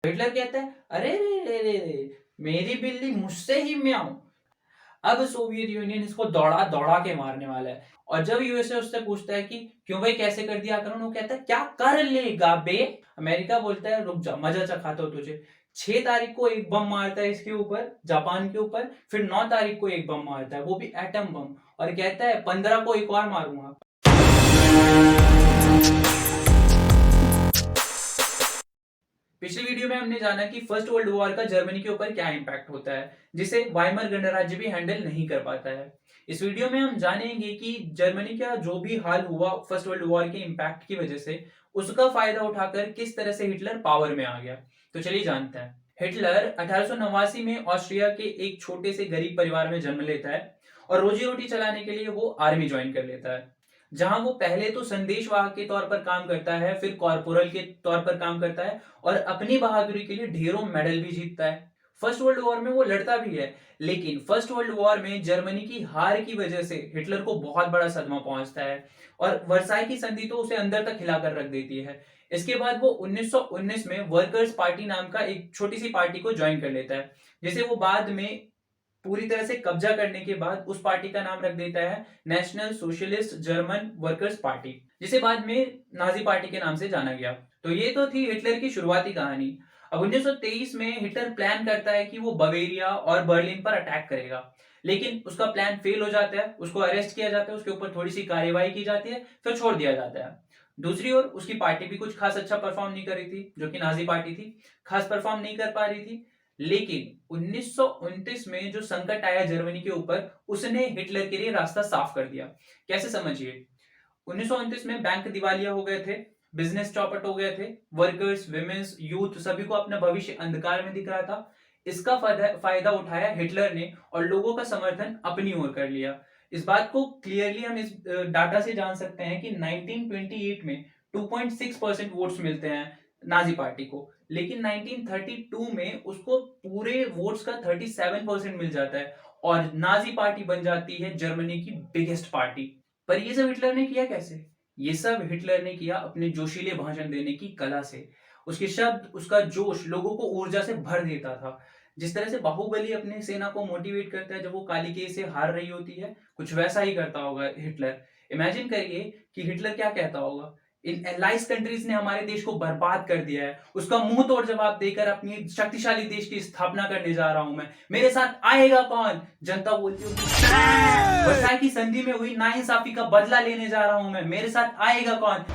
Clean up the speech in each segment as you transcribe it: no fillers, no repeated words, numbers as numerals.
Hitler कहता है, अरे रे रे रे रे, मेरी बिल्ली मुझसे ही म्याऊं। अब सोवियत यूनियन इसको दौड़ा दौड़ा के मारने वाला है। और जब यूएसए उससे पूछता है कि क्यों भाई, कैसे कर दिया आक्रमण, वो कहता है क्या कर लेगा बे। अमेरिका बोलता है रुक जा, मजा चखाता हूं तुझे। 6 तारीख को एक बम मारता है इसके ऊपर, जापान के ऊपर। फिर 9 तारीख को एक बम मारता है, वो भी एटम बम। और कहता है 15 को एक और मारूंगा। पिछली वीडियो में हमने जाना कि फर्स्ट वर्ल्ड वॉर का जर्मनी के ऊपर क्या इंपैक्ट होता है, जिसे वाइमर गणराज्य भी हैंडल नहीं कर पाता है। इस वीडियो में हम जानेंगे कि जर्मनी का जो भी हाल हुआ फर्स्ट वर्ल्ड वॉर के इंपैक्ट की वजह से, उसका फायदा उठाकर किस तरह से हिटलर पावर में आ गया। तो चलिए जानते हैं। हिटलर 1889 में ऑस्ट्रिया के एक छोटे से गरीब परिवार में जन्म लेता है और रोजी रोटी चलाने के लिए वो आर्मी ज्वाइन कर लेता है, जहां वो पहले तो संदेशवाहक के तौर पर काम करता है, फिर कॉर्पोरल के तौर पर काम करता है और अपनी बहादुरी के लिए ढेरों मेडल भी जीतता है। फर्स्ट वर्ल्ड वॉर में वो लड़ता भी है, लेकिन फर्स्ट वर्ल्ड वॉर में जर्मनी की हार की वजह से हिटलर को बहुत बड़ा सदमा पहुंचता है और वर्साई की संधि तो उसे अंदर तक हिलाकर रख देती है। इसके बाद वो 1919 में वर्कर्स पार्टी नाम का एक छोटी सी पार्टी को ज्वाइन कर लेता है, जिसे वो बाद में पूरी तरह से कब्जा करने के बाद उस पार्टी का नाम रख देता है national socialist German workers party, जिसे बाद में नाजी पार्टी के नाम से जाना गया। तो ये तो थी हिटलर की शुरुआती कहानी। अब 1923 में हिटलर प्लान करता है कि वो बवेरिया और बर्लिन पर अटैक करेगा, लेकिन उसका प्लान फेल हो जाता है। उसको अरेस्ट किया जाता है, उसके ऊपर थोड़ी सी कार्यवाही की जाती है, फिर छोड़ दिया जाता है। दूसरी ओर उसकी पार्टी भी कुछ खास अच्छा परफॉर्म नहीं कर रही थी, जो कि नाजी पार्टी थी, खास परफॉर्म नहीं कर पा रही थी। लेकिन 1929 में जो संकट आया जर्मनी के ऊपर, उसने हिटलर के लिए रास्ता साफ कर दिया। कैसे, समझिए। 1929 में बैंक दिवालिया हो गए थे, बिजनेस चौपट हो गए थे, वर्कर्स, विमेन्स, यूथ सभी को अपना भविष्य अंधकार में दिख रहा था। इसका फायदा उठाया हिटलर ने और लोगों का समर्थन अपनी ओर कर लिया। इस बात को क्लियरली हम इस डाटा से जान सकते हैं कि 1928 में 2.6% वोट्स मिलते हैं नाजी पार्टी को, लेकिन 1932 में उसको पूरे वोट्स का 37% मिल जाता है और नाजी पार्टी बन जाती है जर्मनी की बिगेस्ट पार्टी। पर ये सब हिटलर ने किया कैसे? ये सब हिटलर ने किया अपने जोशीले भाषण देने की कला से। उसके शब्द, उसका जोश लोगों को ऊर्जा से भर देता था। जिस तरह से बाहुबली अपने सेना को मोटिवेट करता है जब वो कालिके से हार रही होती है, कुछ वैसा ही करता होगा हिटलर। इमेजिन करिए कि हिटलर क्या कहता होगा, इन एलाइज कंट्रीज ने हमारे देश को बर्बाद कर दिया है, उसका मुंह तोड़ जवाब देकर अपनी शक्तिशाली देश की स्थापना करने जा रहा हूं मैं, मेरे साथ आएगा कौन? जनता बोलती होगी, वर्साई की संधि में हुई नाइंसाफी का बदला लेने जा रहा हूं मैं, मेरे साथ आएगा कौन?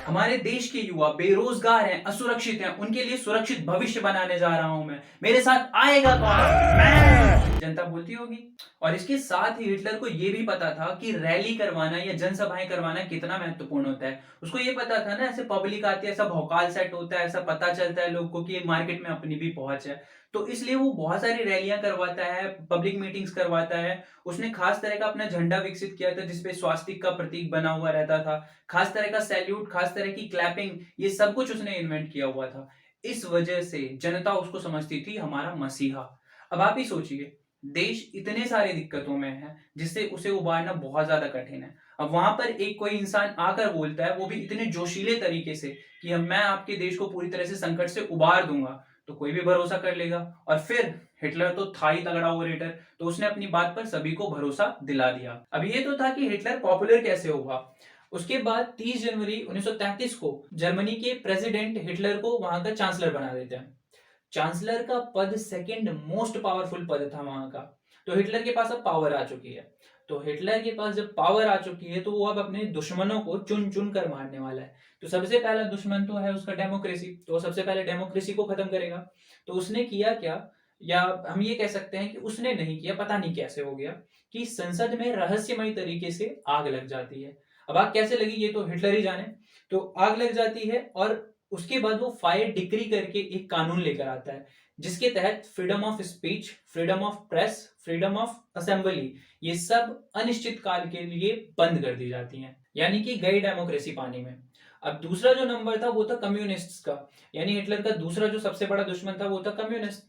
हमारे देश के युवा बेरोजगार हैं, असुरक्षित हैं, उनके लिए सुरक्षित भविष्य बनाने जा रहा हूं मैं, मेरे साथ आएगा कौन? जनता बोलती होगी। और इसके साथ ही हिटलर को यह भी पता था कि रैली करवाना या जनसभाएं करवाना कितना महत्वपूर्ण होता है। उसको ये पता था ना, ऐसे पब्लिक आती है, ऐसा भौकाल सेट होता है, ऐसा पता चलता है लोग को कि मार्केट में अपनी भी पहुंच है। तो इसलिए वो बहुत सारी रैलियां करवाता है, पब्लिक मीटिंग्स करवाता है। उसने खास तरह का अपना झंडा विकसित किया था जिसपे स्वास्तिक का प्रतीक बना हुआ रहता था, खास तरह का सैल्यूट, खास तरह की क्लैपिंग, ये सब कुछ उसने इन्वेंट किया हुआ था। इस वजह से जनता उसको समझती थी हमारा मसीहा। अब आप ही सोचिए, देश इतने सारे दिक्कतों में है जिससे उसे उबारना बहुत ज्यादा कठिन है। अब वहां पर एक कोई इंसान आकर बोलता है, वो भी इतने जोशीले तरीके से, कि मैं आपके देश को पूरी तरह से संकट से उबार दूंगा, तो कोई भी भरोसा कर लेगा। और फिर हिटलर तो था ही तगड़ा ओरेटर, तो उसने अपनी बात पर सभी को भरोसा दिला दिया। अब ये तो था कि हिटलर पॉपुलर कैसे होगा। उसके बाद 30 जनवरी 1933 को जर्मनी के प्रेसिडेंट हिटलर को वहां का चांसलर बना देते हैं। चांसलर का पद सेकंड मोस्ट पावरफुल पद था वहां का। तो हिटलर के पास अब पावर आ चुकी है। तो हिटलर के पास जब पावर आ चुकी है तो वो अब अपने दुश्मनों को चुन चुन कर मारने वाला है। तो सबसे पहला दुश्मन तो है उसका डेमोक्रेसी, तो सबसे पहले डेमोक्रेसी को खत्म करेगा। तो उसने किया क्या, या हम ये कह सकते हैं कि उसने नहीं किया, पता नहीं कैसे हो गया, कि संसद में रहस्यमय तरीके से आग लग जाती है। अब आग कैसे लगी ये तो हिटलर ही जाने। तो आग लग जाती है और उसके बाद वो फायर डिक्री करके एक कानून लेकर आता है, जिसके तहत freedom of speech, freedom of press, freedom of assembly, ये सब अनिश्चित काल के लिए बंद कर दी जाती हैं, यानी कि गई डेमोक्रेसी पानी में। अब दूसरा जो नंबर था वो था कम्युनिस्ट्स का, यानी हिटलर का दूसरा जो सबसे बड़ा दुश्मन था वो था कम्युनिस्ट।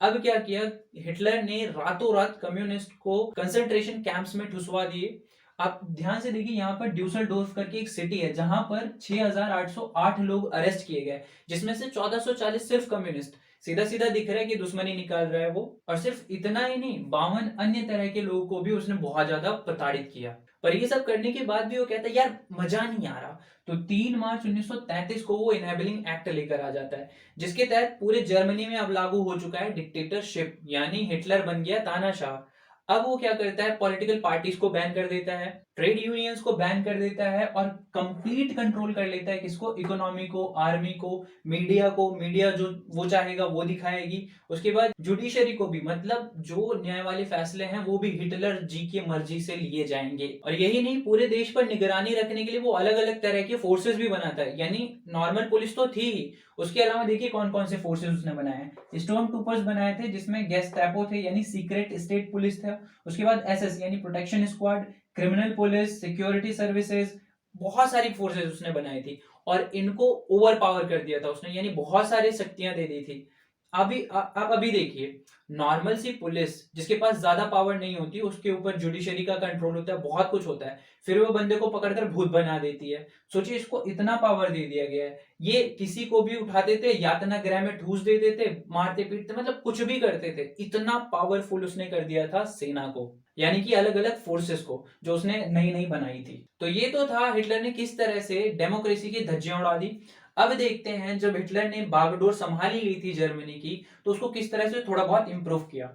अब क्या किया हिटलर ने, रातों रात कम्युनिस्ट को कंसंट्रेशन कैंप्स में ठुसवा दिए। आप ध्यान से देखिए, यहाँ पर ड्यूसलडोर्फ करके एक सिटी है जहां पर 6,808 लोग अरेस्ट किए गए, जिसमें से 1440 सिर्फ कम्युनिस्ट। सीधा सीधा दिख रहा है कि दुश्मनी निकाल रहा है वो। और सिर्फ इतना ही नहीं, 52 अन्य तरह के लोगों को भी उसने बहुत ज्यादा प्रताड़ित किया। पर ये सब करने के बाद भी वो कहता है यार मजा नहीं आ रहा। तो 3 मार्च 1933 को वो इनेबलिंग एक्ट लेकर आ जाता है, जिसके तहत पूरे जर्मनी में अब लागू हो चुका है डिक्टेटरशिप, यानी हिटलर बन गया तानाशाह। अब वो क्या करता है, पॉलिटिकल पार्टीज को बैन कर देता है, ट्रेड यूनियंस को बैन कर देता है, और कंप्लीट कंट्रोल कर लेता है किसको, इकोनॉमी को, आर्मी को, मीडिया को। मीडिया जो वो चाहेगा वो दिखाएगी। उसके बाद जुडिशरी को भी, मतलब जो न्याय वाले फैसले हैं वो भी हिटलर जी की मर्जी से लिए जाएंगे। और यही नहीं, पूरे देश पर निगरानी रखने के लिए वो अलग अलग तरह के फोर्सेस भी बनाता है। यानी नॉर्मल पुलिस तो थी ही, उसके अलावा देखिए कौन कौन से फोर्सेस उसने बनाए हैं। स्टॉर्म ट्रूपर्स बनाए थे, जिसमें गेस्टापो थे यानी सीक्रेट स्टेट पुलिस था। उसके बाद एसएस यानी protection squad, criminal police, security services, बहुत सारी फोर्सेस उसने बनाई थी। और इनको ओवर पावर कर दिया था उसने, यानी बहुत सारी शक्तियां दे दी थी। आप अभी देखिए, नॉर्मल सी पुलिस जिसके पास ज्यादा पावर नहीं होती, उसके ऊपर जुडिशरी का कंट्रोल होता है, बहुत कुछ होता है, फिर वो बंदे को पकड़कर भूत बना देती है। सोचिए, इसको इतना पावर दे दिया गया है। ये किसी को भी उठाते थे, यातना गृह में ठूस देते थे, मारते पीटते, मतलब कुछ भी करते थे। इतना पावरफुल उसने कर दिया था सेना को, यानी कि अलग अलग फोर्सेस को, जो उसने नई नई बनाई थी। तो ये तो था हिटलर ने किस तरह से डेमोक्रेसी की धज्जियां उड़ा दी। अब देखते हैं, जब हिटलर ने बागडोर संभाली ली थी जर्मनी की, तो उसको किस तरह से थोड़ा बहुत इंप्रूव किया।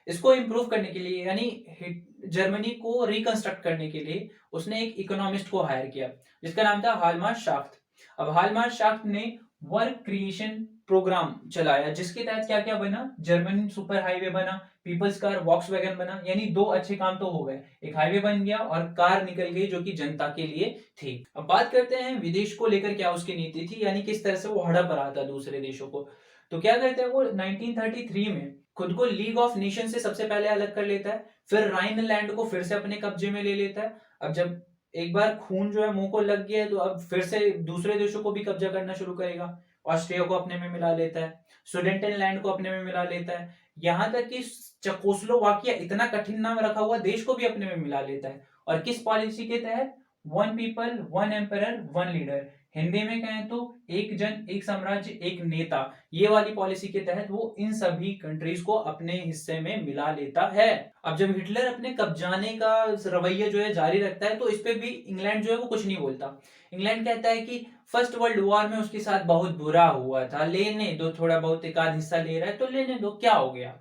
इसको इंप्रूव करने के लिए, यानी जर्मनी को रिकंस्ट्रक्ट करने के लिए, उसने एक इकोनॉमिस्ट को हायर किया, जिसका नाम था हालमार्श शाफ्ट। अब हालमार्श शाफ्ट ने वर्क क्रिएशन प्रोग्राम चलाया, जिसके तहत क्या क्या बना, जर्मन सुपर हाईवे बना, पीपल्स कार वॉक्सवैगन बना। यानी दो अच्छे काम तो हो गए, एक हाईवे बन गया और कार निकल गई जो कि जनता के लिए थी। अब बात करते हैं विदेश को लेकर क्या उसकी नीति थी, यानी किस तरह से वो हड़प रहा था दूसरे देशों को। तो क्या करते हैं वो, 1933 में खुद को लीग ऑफ नेशन से सबसे पहले अलग कर लेता है, फिर राइन लैंड को फिर से अपने कब्जे में ले लेता है। अब जब एक बार खून जो है मुंह को लग गया है, तो अब फिर से दूसरे देशों को भी कब्जा करना शुरू करेगा। ऑस्ट्रिया को अपने में मिला लेता है, सुडेंटेनलैंड को अपने में मिला लेता है, यहाँ तक कि चेकोस्लोवाकिया, इतना कठिन नाम रखा हुआ देश को भी अपने में मिला लेता है। और किस पॉलिसी के तहत, one people one emperor one leader, Hindi में कहें तो एक जन एक साम्राज्य एक नेता, ये वाली पॉलिसी के तहत वो इन सभी कंट्रीज को अपने हिस्से में मिला लेता है। अब जब हिटलर अपने कब्जाने का रवैया जो है जारी रखता है, तो इस पे भी इंग्लैंड जो है वो कुछ नहीं बोलता। इंग्लैंड कहता है कि फर्स्ट वर्ल्ड वॉर में उसके साथ बहुत बुरा हुआ था, लेने दो, थोड़ा बहुत एक आध हिस्सा ले रहा है तो लेने दो, क्या हो गया।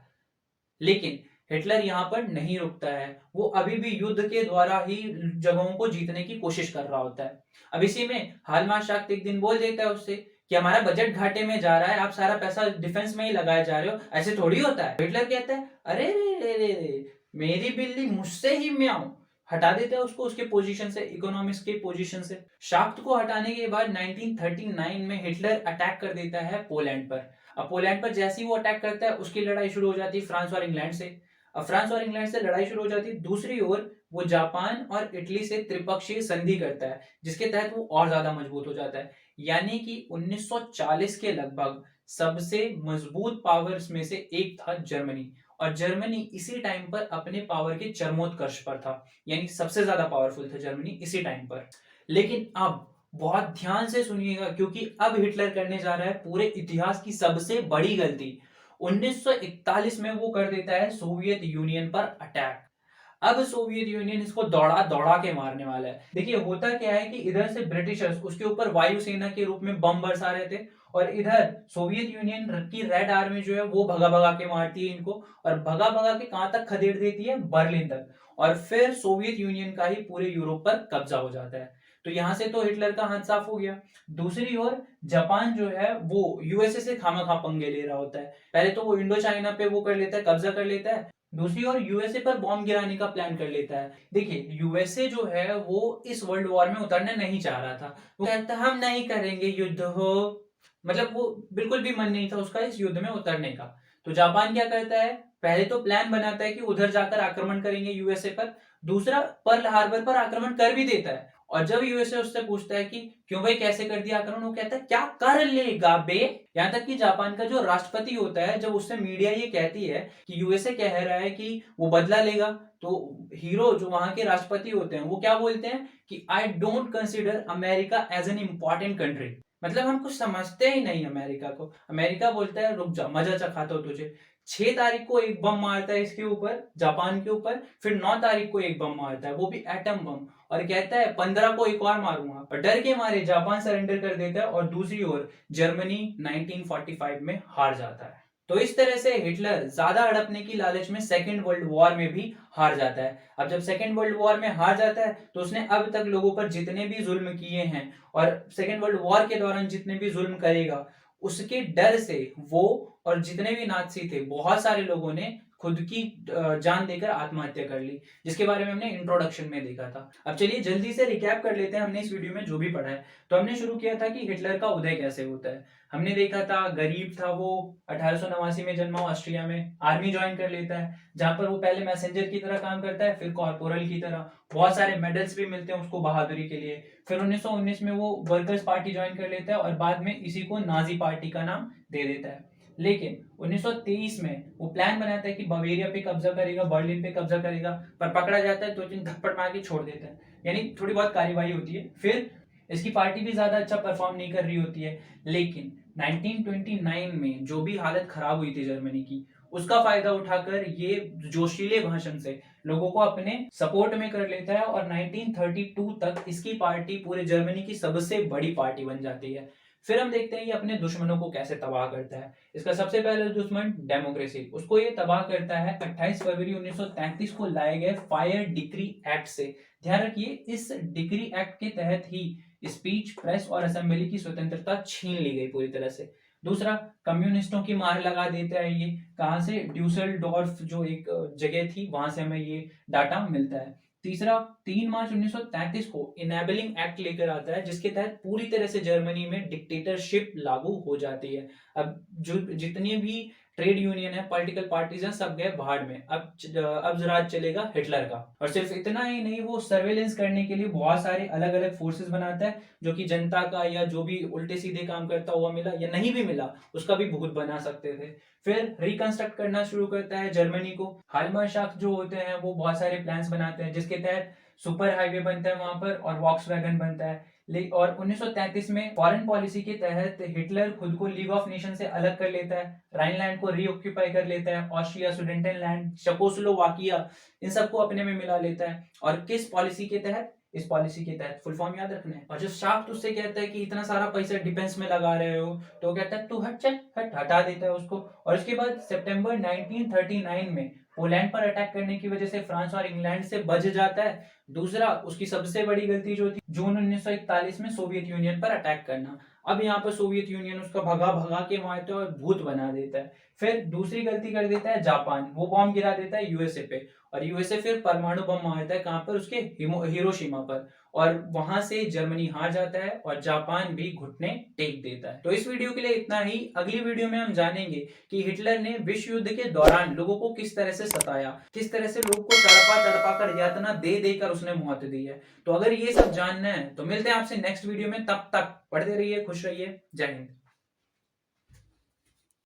लेकिन हिटलर यहाँ पर नहीं रुकता है, वो अभी भी युद्ध के द्वारा ही जगहों को जीतने की कोशिश कर रहा होता है। अब इसी में हालमार्श शाफ्ट एक दिन बोल देता है उससे कि हमारा बजट घाटे में जा रहा है, आप सारा पैसा डिफेंस में ही लगाए जा रहे हो, ऐसे थोड़ी होता है। हिटलर कहता है अरे रे रे रे रे, मेरी बिल्ली मुझसे ही म्याऊं, हटा देता है उसको उसके पोजीशन से, इकोनॉमिक्स के पोजीशन से। शाफ्ट को हटाने के बाद 1939 में हिटलर अटैक कर देता है पोलैंड पर। अब पोलैंड पर जैसे ही वो अटैक करता है, उसकी लड़ाई शुरू हो जाती है फ्रांस और इंग्लैंड से। अब फ्रांस और इंग्लैंड से लड़ाई शुरू हो जाती है, दूसरी ओर वो जापान और इटली से त्रिपक्षीय संधि करता है, जिसके तहत वो और ज्यादा मजबूत हो जाता है। यानी कि 1940 के लगभग सबसे मजबूत पावर्स में से एक था जर्मनी। और जर्मनी इसी टाइम पर अपने पावर के चरमोत्कर्ष पर था, यानी सबसे ज्यादा पावरफुल था जर्मनी इसी टाइम पर। लेकिन अब बहुत ध्यान से सुनिएगा, क्योंकि अब हिटलर करने जा रहा है पूरे इतिहास की सबसे बड़ी गलती। 1941 में वो कर देता है सोवियत यूनियन पर अटैक। अब सोवियत यूनियन इसको दौड़ा दौड़ा के मारने वाला है। देखिए होता क्या है कि इधर से ब्रिटिशर्स उसके ऊपर वायुसेना के रूप में बम बरसा रहे थे, और इधर सोवियत यूनियन की रेड आर्मी जो है वो भगा भगा के मारती है इनको, और भगा भगा के कहां तक खदेड़ देती है, बर्लिन तक। और फिर सोवियत यूनियन का ही पूरे यूरोप पर कब्जा हो जाता है। तो यहां से तो हिटलर का हाथ साफ हो गया। दूसरी ओर जापान जो है वो यूएसए से खामा पंगे ले रहा होता है। पहले तो वो इंडो चाइना पे वो कर लेता है, कब्जा कर लेता है। दूसरी ओर यूएसए पर बॉम्ब गिराने का प्लान कर लेता है। देखिए यूएसए जो है वो इस वर्ल्ड वॉर में उतरना नहीं चाह रहा था। वो कहता हम नहीं करेंगे युद्ध हो, मतलब वो बिल्कुल भी मन नहीं था उसका इस युद्ध में उतरने का। तो जापान क्या करता है, पहले तो प्लान बनाता है कि उधर जाकर आक्रमण करेंगे यूएसए पर, दूसरा पर्ल हार्बर पर आक्रमण कर भी देता है। और जब यूएसए उससे पूछता है कि क्यों भाई कैसे कर दिया आक्रमण, वो कहता है क्या कर लेगा बे। यहाँ तक कि जापान का जो राष्ट्रपति होता है, जब उससे मीडिया ये कहती है कि यूएसए कह रहा है कि वो बदला लेगा, तो हीरो जो वहां के राष्ट्रपति होते हैं वो क्या बोलते हैं कि I don't consider America as an important country. मतलब हम कुछ समझते ही नहीं अमेरिका को। अमेरिका बोलता है रुक जा, मजा चखाता हूं तुझे। 6 तारीख को एक बम मारता है इसके ऊपर, जापान के ऊपर, फिर 9 तारीख को एक बम मारता है, वो भी एटम बम, और कहता है 15 को एक और मारूंगा, और डर के मारे जापान सरेंडर कर देता है और दूसरी ओर जर्मनी 1945 में हार जाता है। तो इस तरह से हिटलर ज्यादा हड़पने की लालच में सेकेंड वर्ल्ड वॉर में भी हार जाता है। अब जब सेकेंड वर्ल्ड वॉर में हार जाता है तो उसने अब तक लोगों पर जितने भी जुल्म किए हैं और सेकेंड वर्ल्ड वॉर के दौरान जितने भी जुल्म करेगा, उसके डर से वो और जितने भी नाज़ी थे, बहुत सारे लोगों ने खुद की जान देकर आत्महत्या कर ली, जिसके बारे में हमने इंट्रोडक्शन में देखा था। अब चलिए जल्दी से रिकैप कर लेते हैं हमने इस वीडियो में जो भी पढ़ा है। तो हमने शुरू किया था कि हिटलर का उदय कैसे होता है। हमने देखा था गरीब था वो, 1889 में जन्मा, ऑस्ट्रिया में आर्मी ज्वाइन कर लेता है, जहां पर वो पहले मैसेंजर की तरह काम करता है, फिर कॉर्पोरल की तरह। बहुत सारे मेडल्स भी मिलते हैं उसको बहादुरी के लिए। फिर 1919 में वो वर्कर्स पार्टी ज्वाइन कर लेता है और बाद में इसी को नाजी पार्टी का नाम दे देता है। लेकिन 1923 में वो प्लान बनाता है कि बवेरिया पे कब्जा करेगा, बर्लिन पे कब्जा करेगा, पर पकड़ा जाता है, 2-3 थप्पड़ मार के छोड़ देता है, यानी थोड़ी बहुत कार्रवाई होती है। फिर इसकी पार्टी भी ज्यादा अच्छा परफॉर्म नहीं कर रही होती है। लेकिन 1929 में जो भी हालत खराब हुई थी जर्मनी की, उसका फायदा उठाकर ये जोशीले भाषण से लोगों को अपने सपोर्ट में कर लेता है और 1932 तक इसकी पार्टी पूरे जर्मनी की सबसे बड़ी पार्टी बन जाती है। फिर हम देखते हैं ये अपने दुश्मनों को कैसे तबाह करता है। इसका सबसे पहला दुश्मन डेमोक्रेसी, उसको ये तबाह करता है 28 फरवरी 1933 को लाए गए फायर डिक्री एक्ट से। ध्यान रखिए, इस डिक्री एक्ट के तहत ही स्पीच, प्रेस और असेंबली की स्वतंत्रता छीन ली गई पूरी तरह से। दूसरा, कम्युनिस्टों की मार लगा देता है ये। कहां से? ड्यूसलडोर्फ जो एक जगह थी, वहां से हमें ये डाटा मिलता है। तीसरा, 3 मार्च 1933 को इनेबलिंग एक्ट लेकर आता है, जिसके तहत पूरी तरह से जर्मनी में डिक्टेटरशिप लागू हो जाती है। अब जो जितनी भी ट्रेड यूनियन है, पॉलिटिकल पार्टीज हैं, सब गए भाड़ में। अब राज चलेगा हिटलर का। और सिर्फ इतना ही नहीं, वो सर्वेलेंस करने के लिए बहुत सारे अलग अलग फोर्सेस बनाता है, जो कि जनता का या जो भी उल्टे सीधे काम करता हुआ मिला या नहीं भी मिला, उसका भी भूत बना सकते थे। फिर रिकंस्ट्रक्ट करना शुरू करता है जर्मनी को। हाइमरशाफ्ट जो होते हैं वो बहुत सारे प्लान्स बनाते हैं, जिसके तहत सुपर हाईवे बनता है वहां पर और वॉक्सवैगन बनता है। और 1933 में फॉरेन पॉलिसी के तहत हिटलर खुद को लीग ऑफ नेशन से अलग कर लेता है, राइनलैंड को रीऑक्यूपाई कर लेता है, ऑस्ट्रिया, सुडेंटेनलैंड, चेकोस्लोवाकिया, इन सबको अपने में मिला लेता है। और किस पॉलिसी के तहत? इस पॉलिसी के तहत, फुल फॉर्म याद रखना है। और जब शाफ्ट उससे कहता है कि इतना सारा पैसा डिफेंस में लगा रहे हो, तो वो कहता है तू हट, चल हट, हटा देता है उसको। और उसके बाद सितंबर 1939 में पोलैंड पर अटैक करने की वजह से फ्रांस और इंग्लैंड से बच जाता है। दूसरा, उसकी सबसे बड़ी गलती जो थी जून 1941 में सोवियत यूनियन पर अटैक करना। अब यहाँ पर सोवियत यूनियन उसका भगा भगा के मारता है और भूत बना देता है। फिर दूसरी गलती कर देता है जापान, वो बॉम्ब गिरा देता है यूएसए पे, और यूएसए फिर परमाणु बम मारता है कहां पर? उसके हिरोशिमा पर, और वहां से जर्मनी हार जाता है और जापान भी घुटने टेक देता है। तो इस वीडियो के लिए इतना ही। अगली वीडियो में हम जानेंगे कि हिटलर ने विश्व युद्ध के दौरान लोगों को किस तरह से सताया, किस तरह से लोग को तड़पा तड़पा कर, यातना दे देकर उसने मौत दी है। तो अगर ये सब जानना है तो मिलते हैं आपसे नेक्स्ट वीडियो में। तब तक पढ़ते रहिए, खुश रहिए। जय हिंद।